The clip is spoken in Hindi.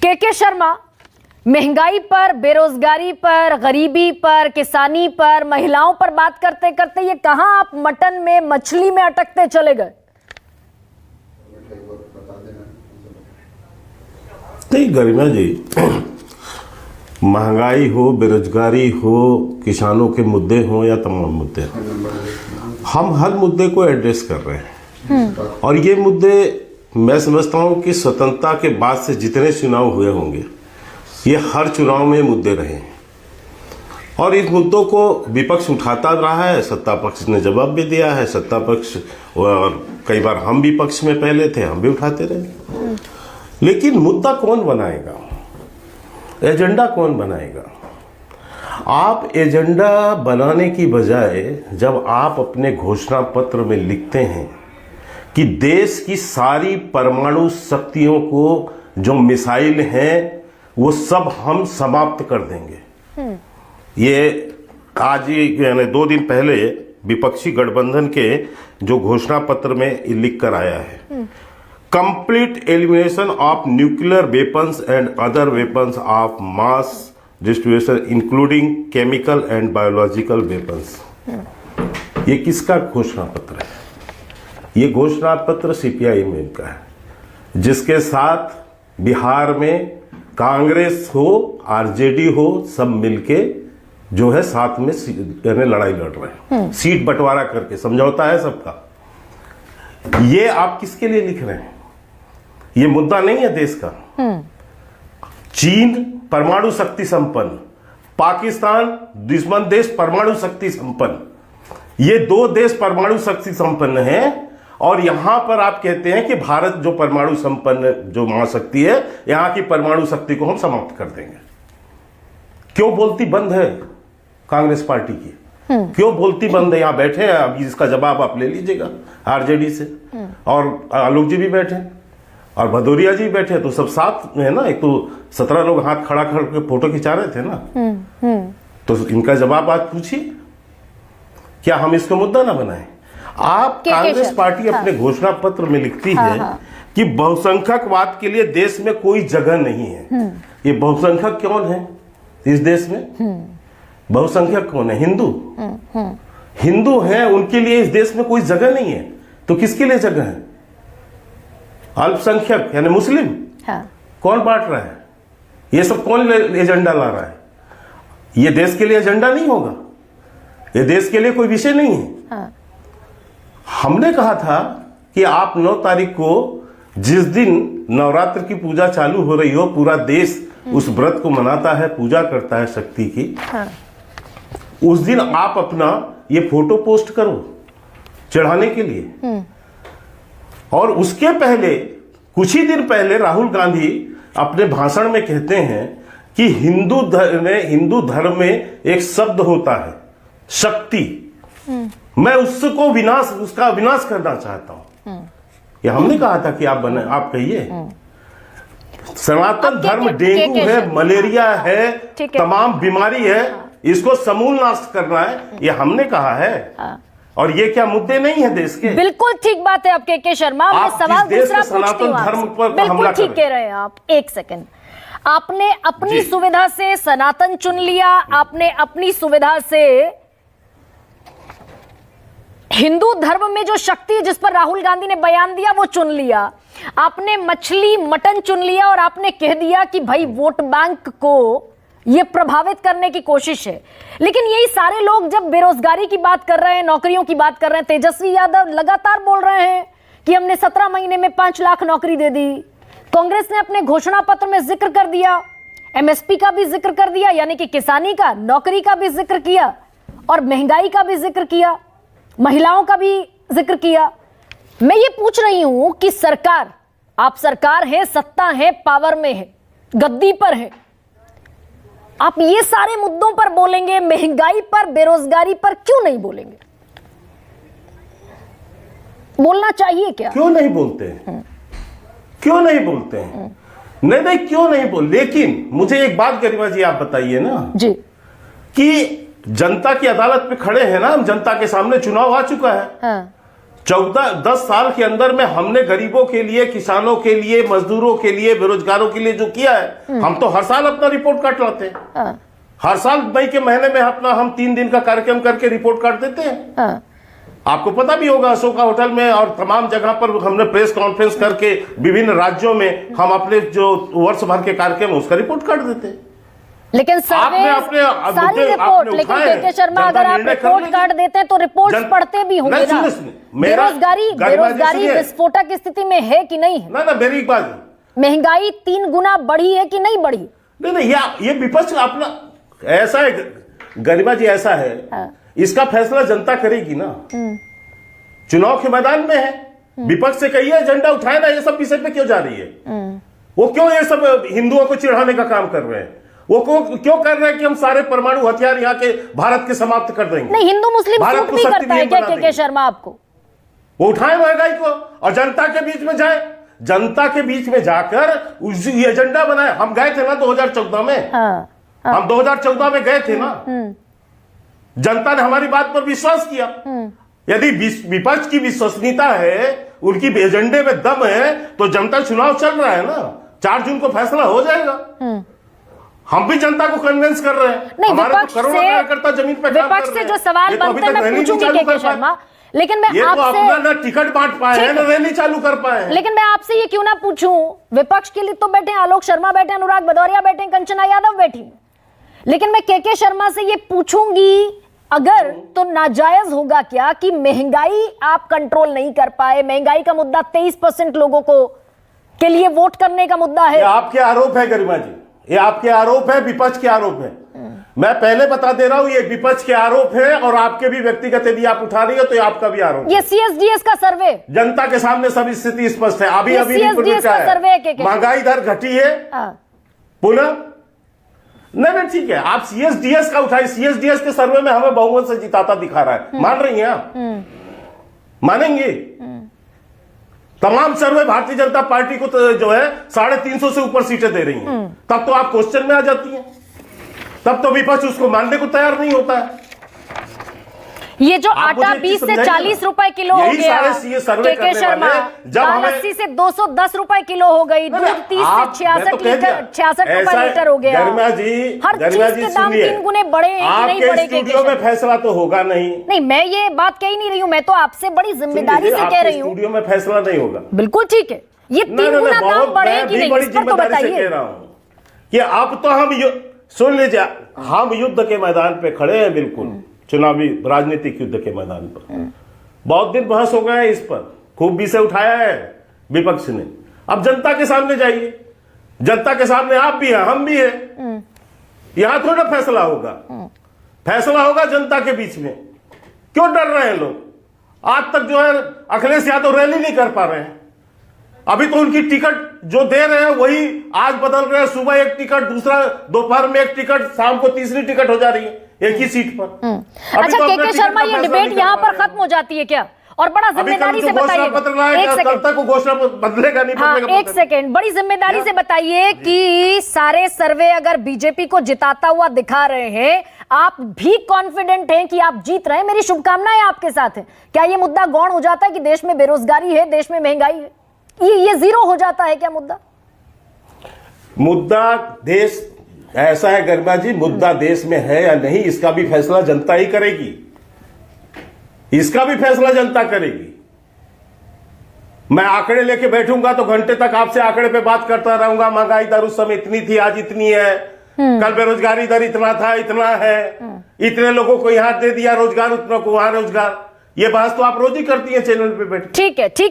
के शर्मा, महंगाई पर, बेरोजगारी पर, गरीबी पर, किसानी पर, महिलाओं पर बात करते करते ये कहां आप मटन में, मछली में अटकते चले गए? नहीं गरिमा जी, महंगाई हो, बेरोजगारी हो, किसानों के मुद्दे हो या तमाम मुद्दे, हम हर मुद्दे को एड्रेस कर रहे हैं। और ये मुद्दे मैं समझता हूं कि स्वतंत्रता के बाद से जितने चुनाव हुए होंगे, ये हर चुनाव में मुद्दे रहे हैं और इस मुद्दों को विपक्ष उठाता रहा है, सत्ता पक्ष ने जवाब भी दिया है। सत्ता पक्ष और कई बार हम भी पक्ष में पहले थे, हम भी उठाते रहे। लेकिन मुद्दा कौन बनाएगा, एजेंडा कौन बनाएगा? आप एजेंडा बनाने की बजाय जब आप अपने घोषणा पत्र में लिखते हैं कि देश की सारी परमाणु शक्तियों को जो मिसाइल हैं वो सब हम समाप्त कर देंगे, ये आज ही यानी 2 दिन पहले विपक्षी गठबंधन के जो घोषणा पत्र में लिख कर आया है, complete elimination of nuclear weapons and other weapons of mass distribution including chemical and biological weapons. ये किसका घोषणा पत्र है? ये घोषणा पत्र सीपीआई का है, जिसके साथ बिहार में कांग्रेस हो, आरजेडी हो, सब मिलके जो है साथ में लड़ाई लड़ रहे हैं, सीट बंटवारा करके समझौता है सबका। ये आप किसके लिए लिख रहे हैं? ये मुद्दा नहीं है देश का। चीन परमाणु शक्ति संपन्न, पाकिस्तान दुश्मन देश परमाणु शक्ति संपन्न, ये 2 देश परमाणु शक्ति संपन्न हैं और यहां पर आप कहते हैं कि भारत जो परमाणु संपन्न जो महाशक्ति है, यहां की परमाणु शक्ति को हम समाप्त कर देंगे। क्यों बोलती बंद है कांग्रेस पार्टी की? क्यों बोलती बंद है? यहां बैठे हैं, अभी इसका जवाब आप ले लीजिएगा आरजेडी से, और आलोक जी भी बैठे और भदौरिया जी बैठे, तो सब साथ में है ना। एक तो 17 लोग हाथ खड़ा करके फोटो खिंचा रहे थे ना, तो इनका जवाब आज पूछिए, क्या हम इसको मुद्दा ना बनाएं? आप कांग्रेस पार्टी अपने घोषणा पत्र में लिखती है कि बहुसंख्यकवाद के लिए देश में कोई जगह नहीं है। ये बहुसंख्यक कौन है इस देश में? बहुसंख्यक कौन है? हिंदू। हिंदू हैं, उनके लिए इस देश में कोई जगह नहीं है, तो किसके लिए जगह है? अल्पसंख्यक यानी मुस्लिम कौन बांट रहा है? ये सब कौन एजेंडा ला रहा है? ये देश के लिए एजेंडा नहीं होगा, ये देश के लिए कोई विषय नहीं है। हमने कहा था कि आप 9 तारीख को जिस दिन नवरात्र की पूजा चालू हो रही हो, पूरा देश उस व्रत को मनाता है, पूजा करता है शक्ति की, उस दिन आप अपना ये फोटो पोस्ट करो चढ़ाने के लिए। और उसके पहले कुछ ही दिन पहले राहुल गांधी अपने भाषण में कहते हैं कि हिंदू धर्म में एक शब्द होता है शक्ति, मैं उसका विनाश करना चाहता हूं। ये हमने कहा था कि आप कहिए। सनातन धर्म डेंगू है, मलेरिया है, तमाम बीमारी है, इसको समूल नाश करना है, ये हमने कहा है। और ये क्या मुद्दे नहीं है देश के? बिल्कुल ठीक बात है आपके के शर्मा। मैं सवाल दूसरा सनातन धर्म पर बिल्कुल ठीक कह रहे हैं आप। एक सेकंड, आपने अपनी सुविधा से सनातन चुन लिया, आपने अपनी सुविधा से हिंदू धर्म में जो शक्ति जिस पर राहुल गांधी ने बयान दिया वो चुन लिया, आपने मछली मटन चुन लिया और आपने कह दिया कि भाई वोट बैंक को ये प्रभावित करने की कोशिश है। लेकिन यही सारे लोग जब बेरोजगारी की बात कर रहे हैं, नौकरियों की बात कर रहे हैं, तेजस्वी यादव लगातार बोल रहे हैं कि हमने 17 महीने में 5 लाख नौकरी दे दी। कांग्रेस ने अपने घोषणा पत्र में जिक्र कर दिया, एमएसपी का भी जिक्र कर दिया, यानी कि किसानी का, नौकरी का भी जिक्र किया और महंगाई का भी जिक्र किया, महिलाओं का भी जिक्र किया। मैं ये पूछ रही हूं कि सरकार, आप सरकार है, सत्ता है, पावर में है, गद्दी पर है, आप ये सारे मुद्दों पर बोलेंगे, महंगाई पर, बेरोजगारी पर क्यों नहीं बोलेंगे? बोलना चाहिए क्या? क्यों नहीं बोलते हैं? क्यों नहीं बोलते हैं? नहीं क्यों नहीं बोल। लेकिन मुझे एक बात गरिमा जी आप बताइए ना जी, कि जनता की अदालत पे खड़े हैं ना हम, जनता के सामने चुनाव आ चुका है। 10 साल के अंदर में हमने गरीबों के लिए, किसानों के लिए, मजदूरों के लिए, बेरोजगारों के लिए जो किया है, हम तो हर साल अपना रिपोर्ट कार्ड लाते हैं। हर साल मई के महीने में अपना हम 3 दिन का कार्यक्रम करके रिपोर्ट कार्ड देते हैं। आपको पता भी होगा, अशोका होटल में और तमाम जगह पर हमने प्रेस कॉन्फ्रेंस करके विभिन्न राज्यों में हम अपने जो वर्ष भर के कार्यक्रम उसका रिपोर्ट कार्ड देते हैं। लेकिन सारी रिपोर्ट, लेकिन के शर्मा, अगर आप रिपोर्ट कार्ड देते हैं तो रिपोर्ट पढ़ते भी होंगे ना। बेरोजगारी विस्फोटक स्थिति में है कि नहीं है? ना मेरी बात, महंगाई 3 गुना बढ़ी है कि नहीं बढ़ी? नहीं, ये विपक्ष अपना ऐसा है, गरिमा जी ऐसा है, इसका फैसला जनता करेगी ना। चुनाव के मैदान में है, विपक्ष से कहिए एजेंडा उठाए ना, ये सब विषय पे क्यों जा रही है? वो क्यों ये सब हिंदुओं को चिढ़ाने का काम कर रहे हैं? वो क्यों कर रहे हैं कि हम सारे परमाणु हथियार यहाँ के भारत के समाप्त कर देंगे? नहीं, हिंदू मुस्लिम सूट भी करता है क्या के शर्मा आपको? वो उठाए महंगाई को और जनता के बीच में जाए, जनता के बीच में जाकर एजेंडा बनाए। हम गए थे ना 2014 में, हम 2014 में गए थे ना, जनता ने हमारी बात पर विश्वास किया। यदि विपक्ष की विश्वसनीयता है, उनकी एजेंडे में दम है, तो जनता चुनाव चल रहा है ना, 4 जून को फैसला हो जाएगा। हम भी जनता को कन्विंस कर रहे हैं। नहीं, विपक्ष से जो सवाल बनते हैं मैं पूछूंगी के शर्मा, लेकिन मैं आपसे ना टिकट बांट पाए हैं, ना रैली चालू कर पाए हैं। लेकिन मैं आपसे ये क्यों ना पूछूं, विपक्ष के लिए तो बैठे आलोक शर्मा बैठे, अनुराग भदौरिया बैठे, कंचना यादव बैठी, लेकिन मैं के शर्मा से ये पूछूंगी, अगर तो नाजायज होगा क्या कि महंगाई आप कंट्रोल नहीं कर पाए? महंगाई का मुद्दा 23% लोगों को के लिए वोट करने का मुद्दा है। ये आपके आरोप है गरिमा जी, ये आपके आरोप है, विपक्ष के आरोप है। मैं पहले बता दे रहा हूं, ये विपक्ष के आरोप है और आपके भी व्यक्तिगत यदि आप उठा रही हो तो ये आपका भी आरोप है। ये सीएसडीएस का सर्वे, जनता के सामने सब स्थिति स्पष्ट है। अभी सीएसडीएस का सर्वे महंगाई दर घटी है पुनः। नहीं ठीक है, आप सीएसडीएस का उठाए, सीएसडीएस के सर्वे में हमें बहुमत से जिताता दिखा रहा है, मान रही हैं आप? मानेंगे? तमाम सर्वे भारतीय जनता पार्टी को तो जो है 350 से ऊपर सीटें दे रही हैं, तब तो आप क्वेश्चन में आ जाती हैं, तब तो विपक्ष उसको मानने को तैयार नहीं होता है। ये जो आटा 20 से 40 रुपए किलो हो गया, के शर्मा, दाल 80 से 210 रुपए किलो हो गई, दूध 30 से 66 रुपए लीटर हो गया। गरिमा जी, हर चीज के दाम 3 गुने बढ़े हैं कि नहीं बढ़े? स्टूडियो में फैसला तो होगा नहीं। नहीं, मैं ये बात कह ही नहीं रही हूँ, मैं तो आपसे बड़ी जिम्मेदारी से कह रही हूँ। स्टूडियो में फैसला नहीं होगा, बिल्कुल ठीक है। ये 3 गुना दाम बढ़े कि नहीं, इस पर तो बताइए। कह रहा हूँ कि अब तो हम सुन लीजिए, हम युद्ध के मैदान पे खड़े हैं, बिल्कुल चुनावी राजनीतिक युद्ध के मैदान पर। बहुत दिन बहस हो गए इस पर, खूब विषय उठाया है विपक्ष ने। अब जनता के सामने जाइए, जनता के सामने आप भी हैं, हम भी हैं। यहां थोड़ा फैसला होगा, फैसला होगा जनता के बीच में। क्यों डर रहे हैं लोग? आज तक जो है अखिलेश यादव रैली नहीं कर पा रहे हैं। अभी तो उनकी टिकट जो दे रहे हैं वही आज बदल रहे हैं, सुबह एक टिकट, दूसरा दोपहर में एक टिकट, शाम को तीसरी टिकट हो जा रही है एक ही सीट पर। अच्छा के शर्मा, ये डिबेट यहाँ पर खत्म हो जाती है क्या? और बड़ा जिम्मेदारी से बताइए, बदलेगा नहीं? हाँ, एक सेकेंड, बड़ी जिम्मेदारी से बताइए कि सारे सर्वे अगर बीजेपी को जिताता हुआ दिखा रहे हैं, आप भी कॉन्फिडेंट हैं कि आप जीत रहे हैं, मेरी शुभकामनाएं आपके साथ है। क्या ये मुद्दा गौण हो जाता है कि देश में बेरोजगारी है, देश में महंगाई है, ये जीरो हो जाता है क्या मुद्दा? मुद्दा देश ऐसा है गरिमा जी, मुद्दा देश में है या नहीं इसका भी फैसला जनता ही करेगी, इसका भी फैसला जनता करेगी। मैं आंकड़े लेके बैठूंगा तो घंटे तक आपसे आंकड़े पे बात करता रहूंगा, महंगाई दर उस समय इतनी थी, आज इतनी है, कल बेरोजगारी दर इतना था, इतना है, इतने लोगों को यहां दे दिया रोजगार, उतना को वहां रोजगार। ये बहस तो आप रोज ही करती है चैनल पे बैठ। ठीक है, ठीक।